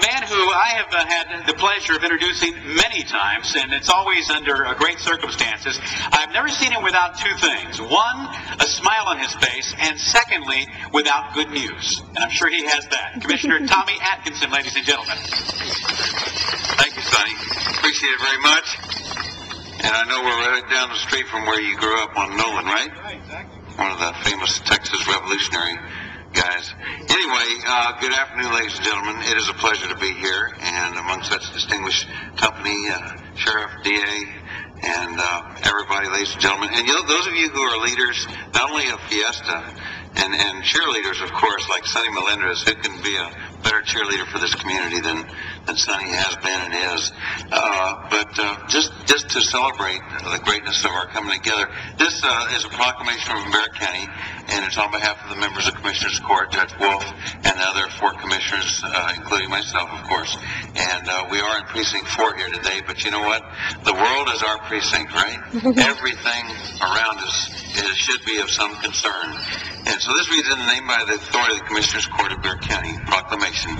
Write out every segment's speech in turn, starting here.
man who I have had the pleasure of introducing many times, and it's always under great circumstances. I've never seen him without two things. One, a smile on his face, and secondly, without good news. And I'm sure he has that. Commissioner Tommy Atkinson, ladies and gentlemen. Thank you, Sonny. Appreciate it very much. And I know we're right down the street from where you grew up on Nolan, right? Right, exactly. One of the famous Texas revolutionary guys. Anyway, good afternoon, ladies and gentlemen. It is a pleasure to be here, and among such distinguished company, Sheriff, DA, and everybody, ladies and gentlemen. And you know, those of you who are leaders, not only of Fiesta, and cheerleaders, of course, like Sonny Melendrez, who can be a better cheerleader for this community than Sonny has been and is. But just to celebrate the greatness of our coming together, this is a proclamation from Barrett County, and it's on behalf of the members of Commissioners Court, Judge Wolf, and the other 4 commissioners, including myself, of course. And we are in Precinct 4 here today, but you know what? The world is our precinct, right? Everything around us should be of some concern. And so this reads in the name by the authority of the Commissioners Court of Barrett County, proclamation.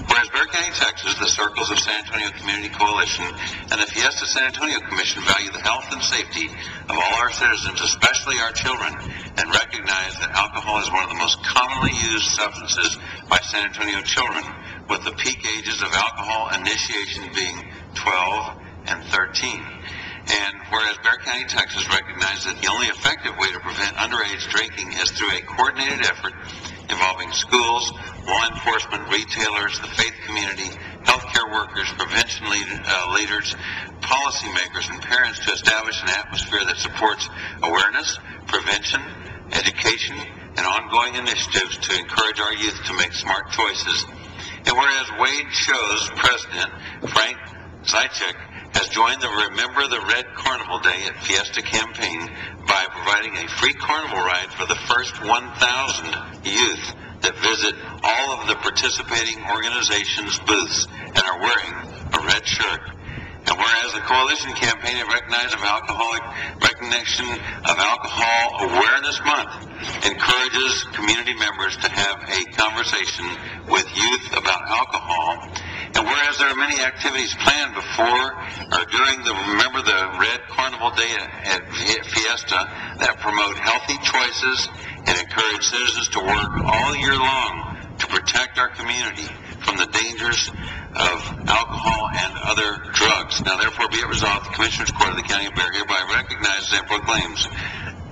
Whereas Barrett County, Texas, the Circles of San Antonio Community Coalition, and the Fiesta San Antonio Commission value the health and safety of all our citizens, especially our children, and recognize that alcohol is one of the most commonly used substances by San Antonio children, with the peak ages of alcohol initiation being 12 and 13. And whereas Barrett County, Texas recognizes that the only effective way to prevent underage drinking is through a coordinated effort involving schools, law enforcement, retailers, the faith community, healthcare workers, prevention leaders, policymakers, and parents to establish an atmosphere that supports awareness, prevention, education, and ongoing initiatives to encourage our youth to make smart choices. And whereas Wade Show's president, Frank Zychek, has joined the Remember the Red Carnival Day at Fiesta campaign by providing a free carnival ride for the first 1,000 youth that visit all of the participating organizations' booths and are wearing a red shirt. And whereas the coalition campaign in recognition of Alcohol Awareness Month encourages community members to have a conversation with youth about alcohol, and whereas there are many activities planned before or during the Remember the Red Carnival Day at Fiesta that promote healthy choices and encourage citizens to work all year long to protect our community from the dangers of alcohol and other drugs. Now, therefore, be it resolved, the Commissioners Court of the County of Barrett hereby recognizes and proclaims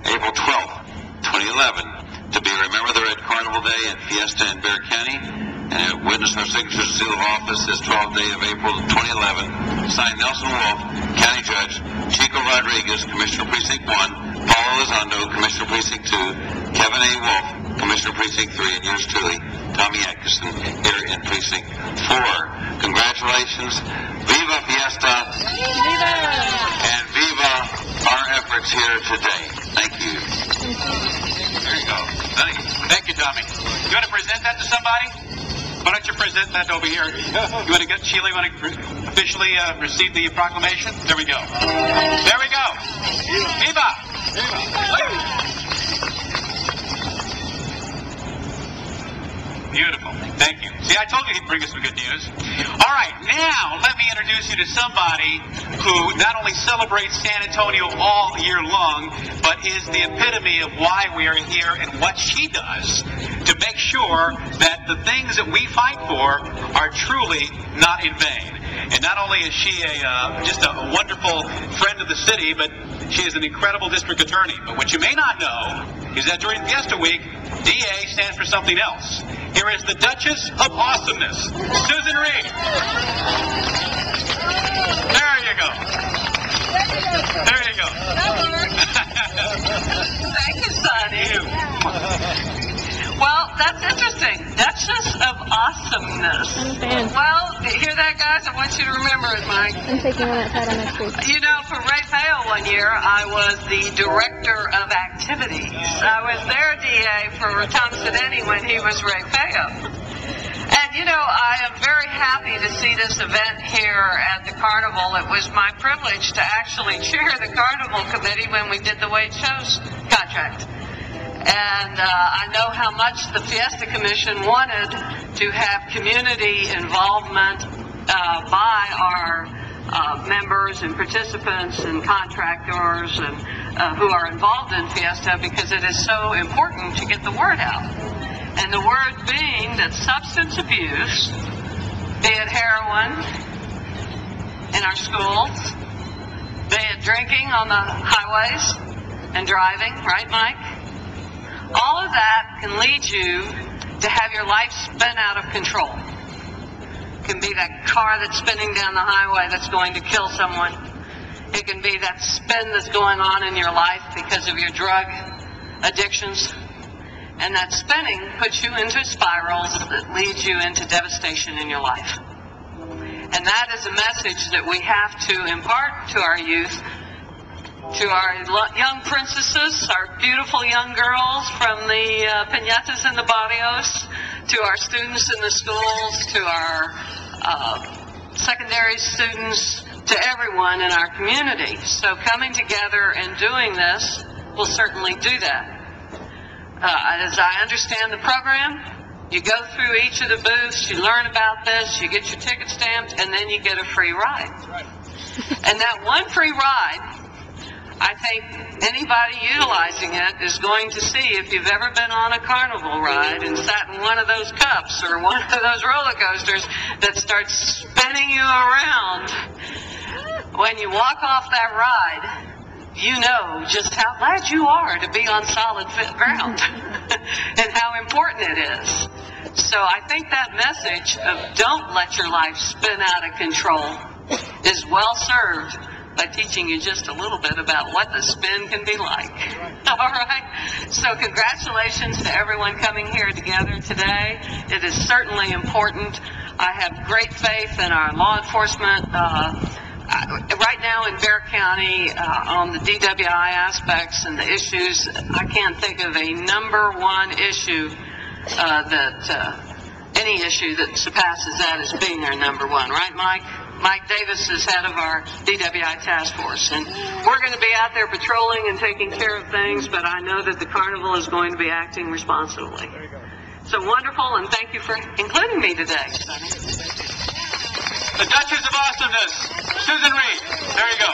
April 12th, 2011 to be Remember the Red Carnival Day at Fiesta in Barrett County, and witness our signatures and seal of office this 12th day of April 2011. Signed, Nelson Wolf, County Judge, Chico Rodriguez, Commissioner Precinct 1, Paulo Elizondo, Commissioner Precinct 2, Kevin A. Wolf, Commissioner Precinct 3, and yours truly, Tommy Atkinson, here in Precinct 4. Congratulations. Viva Fiesta. Viva! And viva our efforts here today. Thank you. There you go. Thank you, Tommy. You want to present that to somebody? Why don't you present that over here? You want to get Sheila? You want to officially receive the proclamation? There we go. There we go. Viva! Beautiful. Thank you. See, I told you he'd bring us some good news. All right, now let me introduce you to somebody who not only celebrates San Antonio all year long, but is the epitome of why we are here and what she does to make sure that the things that we fight for are truly not in vain. And not only is she just a wonderful friend of the city, but she is an incredible district attorney. But what you may not know is that during Fiesta Week, DA stands for something else. Here is the Duchess of Awesomeness, Susan Reed. There you go. There you go. Thank you, Sonny. Well, that's interesting. Duchess of Awesomeness. I'm a fan. Well, hear that, guys? I want you to remember it, Mike. I'm taking one outside on next week. You know, for Ray Pale one year, I was the director of activities. I was their DA for Tom Sedeni when he was Ray Pale. And, you know, I am very happy to see this event here at the Carnival. It was my privilege to actually chair the Carnival Committee when we did the Wade Shows contract. And I know how much the Fiesta Commission wanted to have community involvement by our members and participants and contractors and who are involved in Fiesta, because it is so important to get the word out. And the word being that substance abuse, be it heroin in our schools, be it drinking on the highways and driving, right, Mike? All of that can lead you to have your life spin out of control. It can be that car that's spinning down the highway that's going to kill someone. It can be that spin that's going on in your life because of your drug addictions. And that spinning puts you into spirals that leads you into devastation in your life. And that is a message that we have to impart to our youth, to our young princesses, our beautiful young girls from the piñatas and the barrios, to our students in the schools, to our secondary students, to everyone in our community. So coming together and doing this will certainly do that. As I understand the program, you go through each of the booths, you learn about this, you get your ticket stamped, and then you get a free ride. And that one free ride, I think anybody utilizing it is going to see, if you've ever been on a carnival ride and sat in one of those cups or one of those roller coasters that starts spinning you around, when you walk off that ride, you know just how glad you are to be on solid fit ground and how important it is. So I think that message of don't let your life spin out of control is well served by teaching you just a little bit about what the spin can be like. All right? So congratulations to everyone coming here together today. It is certainly important. I have great faith in our law enforcement. Right now in Bexar County, on the DWI aspects and the issues, I can't think of a number one issue any issue that surpasses that as being our number one. Right, Mike? Mike Davis is head of our DWI task force, and we're going to be out there patrolling and taking care of things, but I know that the carnival is going to be acting responsibly. So wonderful, and thank you for including me today. The Duchess of Awesomeness, Susan Reed. There you go.